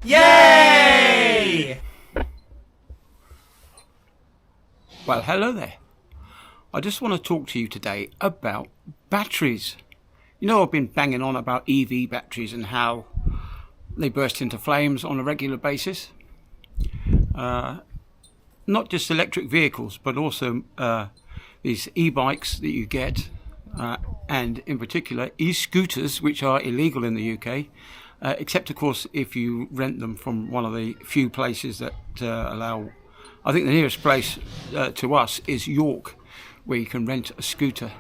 Yay! Well, hello there. I just want to talk to you today about batteries. You know, I've been banging on about EV batteries and how they burst into flames on a regular basis. Not just electric vehicles, but also these e-bikes that you get, and in particular e-scooters, which are illegal in the UK, except of course if you rent them from one of the few places that allow. I think the nearest place to us is York, where you can rent a scooter.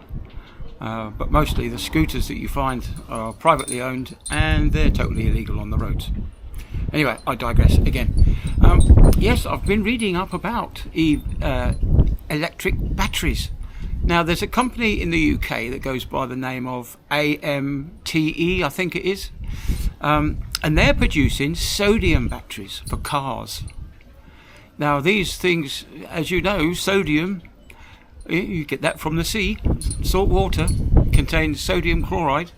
But mostly the scooters that you find are privately owned and they're totally illegal on the roads. Anyway, I digress again. Yes, I've been reading up about electric batteries. Now, there's a company in the UK that goes by the name of AMTE, I think it is. And they're producing sodium batteries for cars. Now, these things, as you know, sodium, you get that from the sea. Salt water contains sodium chloride.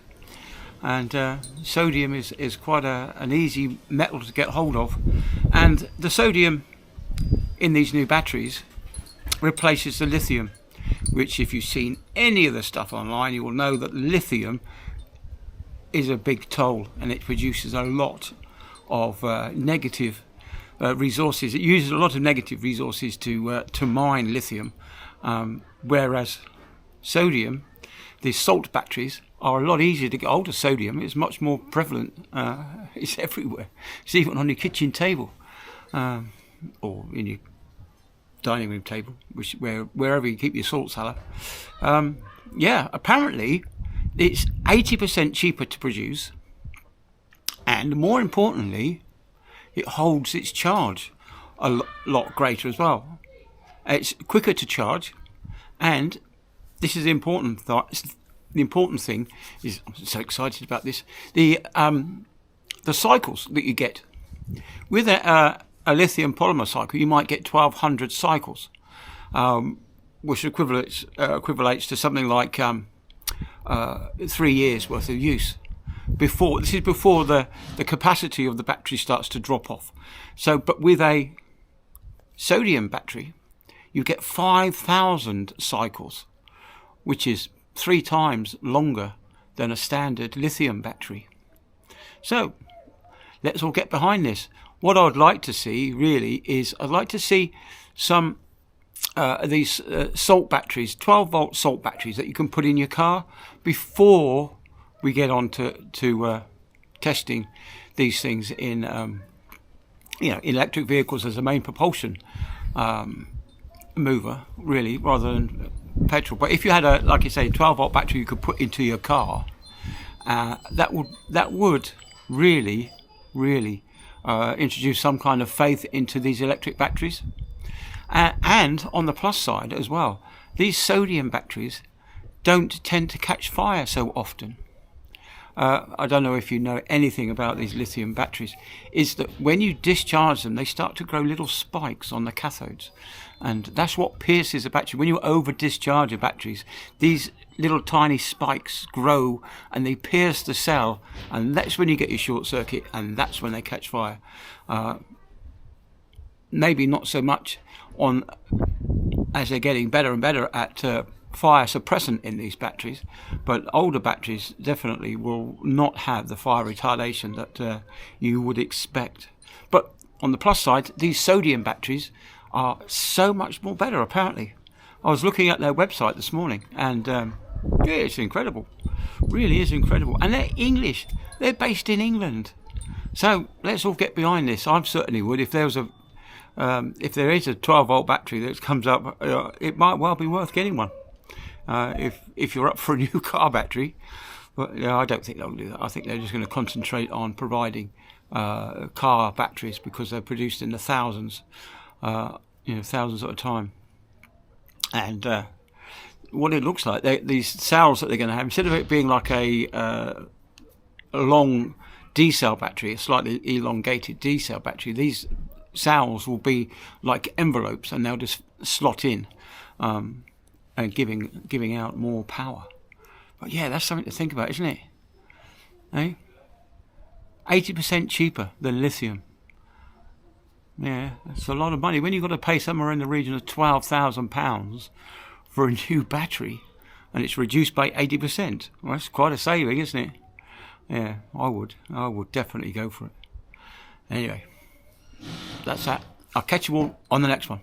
And sodium is quite an easy metal to get hold of. And the sodium in these new batteries replaces the lithium, which if you've seen any of the stuff online, you will know that lithium is a big toll and it produces a lot of negative resources. It uses a lot of negative resources to mine lithium, whereas sodium, the salt batteries, are a lot easier to get hold of. Sodium is much more prevalent. It's everywhere. It's even on your kitchen table, or in your dining room table, wherever you keep your salt cellar. Apparently it's 80% cheaper to produce, and more importantly, it holds its charge a lot greater as well. It's quicker to charge, and this is the important thing is, I'm so excited about this, the cycles that you get. With a lithium polymer cycle, you might get 1,200 cycles, which equivalates to something like 3 years worth of use. This is before the capacity of the battery starts to drop off. So, but with a sodium battery, you get 5,000 cycles, which is 3 times longer than a standard lithium battery. So let's all get behind this. What I would like to see really is I'd like to see some these salt batteries, 12-volt salt batteries that you can put in your car before we get on to testing these things in electric vehicles as a main propulsion mover, really, rather than petrol. But if you had a, like you say, 12-volt battery you could put into your car, that would really introduce some kind of faith into these electric batteries. And on the plus side as well, these sodium batteries don't tend to catch fire so often. I don't know if you know anything about these lithium batteries, is that when you discharge them, they start to grow little spikes on the cathodes. And that's what pierces a battery. When you over-discharge your batteries, these little tiny spikes grow and they pierce the cell. And that's when you get your short circuit, and that's when they catch fire. Maybe not so much as they're getting better and better at fire suppressant in these batteries, but older batteries definitely will not have the fire retardation that you would expect. But on the plus side, these sodium batteries are so much more better, apparently. I was looking at their website this morning, and it's incredible. Really is incredible. And they're English. They're based in England. So let's all get behind this. I certainly would. If there is a 12-volt battery that comes up, it might well be worth getting one. If you're up for a new car battery. But I don't think they'll do that. I think they're just going to concentrate on providing car batteries, because they're produced in the thousands at a time. And what it looks like, these cells that they're going to have, instead of it being like a long D-cell battery, a slightly elongated D-cell battery, these cells will be like envelopes, and they'll just slot in and giving out more power. But yeah, that's something to think about, isn't it? 80% cheaper than lithium. Yeah, that's a lot of money. When you've got to pay somewhere in the region of £12,000 for a new battery, and it's reduced by 80%, well, that's quite a saving, isn't it? Yeah, I would definitely go for it. Anyway, that's that. I'll catch you all on the next one.